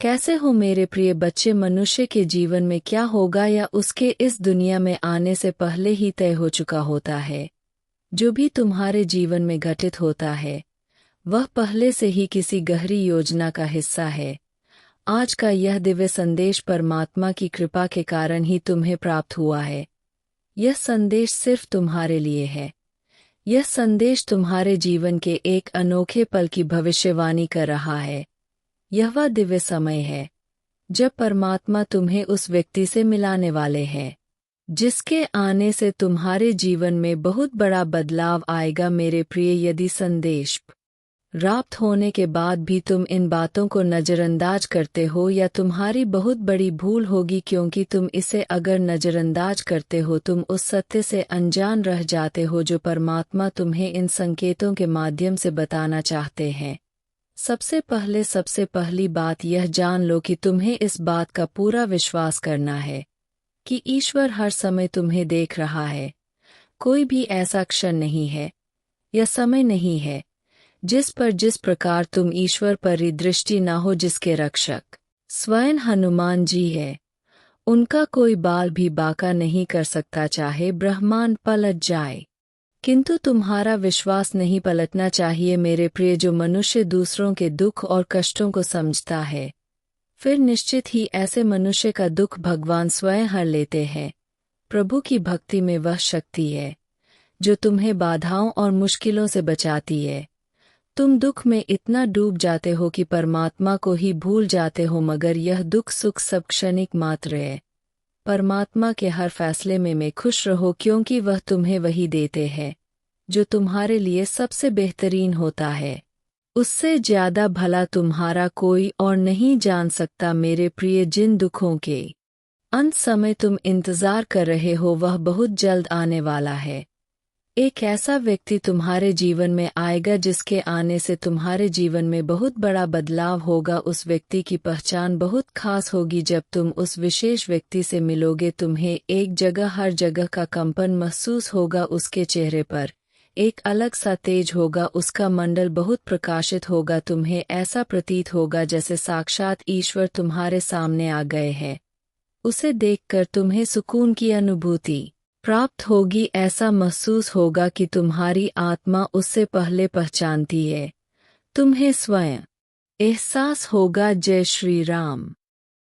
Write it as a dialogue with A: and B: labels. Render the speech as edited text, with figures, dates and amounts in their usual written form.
A: कैसे हो मेरे प्रिय बच्चे। मनुष्य के जीवन में क्या होगा या उसके इस दुनिया में आने से पहले ही तय हो चुका होता है। जो भी तुम्हारे जीवन में घटित होता है वह पहले से ही किसी गहरी योजना का हिस्सा है। आज का यह दिव्य संदेश परमात्मा की कृपा के कारण ही तुम्हें प्राप्त हुआ है। यह संदेश सिर्फ तुम्हारे लिए है। यह संदेश तुम्हारे जीवन के एक अनोखे पल की भविष्यवाणी कर रहा है। यह वह दिव्य समय है जब परमात्मा तुम्हें उस व्यक्ति से मिलाने वाले हैं जिसके आने से तुम्हारे जीवन में बहुत बड़ा बदलाव आएगा। मेरे प्रिय, यदि संदेश प्राप्त होने के बाद भी तुम इन बातों को नज़रअंदाज करते हो या तुम्हारी बहुत बड़ी भूल होगी, क्योंकि तुम इसे अगर नज़रअंदाज करते हो तुम उस सत्य से अनजान रह जाते हो जो परमात्मा तुम्हें इन संकेतों के माध्यम से बताना चाहते हैं। सबसे पहली बात यह जान लो कि तुम्हें इस बात का पूरा विश्वास करना है कि ईश्वर हर समय तुम्हें देख रहा है। कोई भी ऐसा क्षण नहीं है या समय नहीं है जिस प्रकार तुम ईश्वर पर दृष्टि ना हो, जिसके रक्षक स्वयं हनुमान जी है। उनका कोई बाल भी बांका नहीं कर सकता, चाहे ब्रह्मांड पलट जाए। किंतु तुम्हारा विश्वास नहीं पलटना चाहिए मेरे प्रिय। जो मनुष्य दूसरों के दुख और कष्टों को समझता है फिर निश्चित ही ऐसे मनुष्य का दुख भगवान स्वयं हर लेते हैं। प्रभु की भक्ति में वह शक्ति है जो तुम्हें बाधाओं और मुश्किलों से बचाती है। तुम दुख में इतना डूब जाते हो कि परमात्मा को ही भूल जाते हो, मगर यह दुख सुख सब क्षणिक मात्र है। परमात्मा के हर फैसले में खुश रहो, क्योंकि वह तुम्हें वही देते हैं जो तुम्हारे लिए सबसे बेहतरीन होता है। उससे ज्यादा भला तुम्हारा कोई और नहीं जान सकता मेरे प्रिय। जिन दुखों के अंत समय तुम इंतजार कर रहे हो वह बहुत जल्द आने वाला है। एक ऐसा व्यक्ति तुम्हारे जीवन में आएगा जिसके आने से तुम्हारे जीवन में बहुत बड़ा बदलाव होगा। उस व्यक्ति की पहचान बहुत खास होगी। जब तुम उस विशेष व्यक्ति से मिलोगे तुम्हें हर जगह का कंपन महसूस होगा। उसके चेहरे पर एक अलग सा तेज होगा, उसका मंडल बहुत प्रकाशित होगा। तुम्हें ऐसा प्रतीत होगा जैसे साक्षात ईश्वर तुम्हारे सामने आ गए हैं। उसे देखकर तुम्हें सुकून की अनुभूति प्राप्त होगी। ऐसा महसूस होगा कि तुम्हारी आत्मा उससे पहले पहचानती है। तुम्हें स्वयं एहसास होगा, जय श्री राम।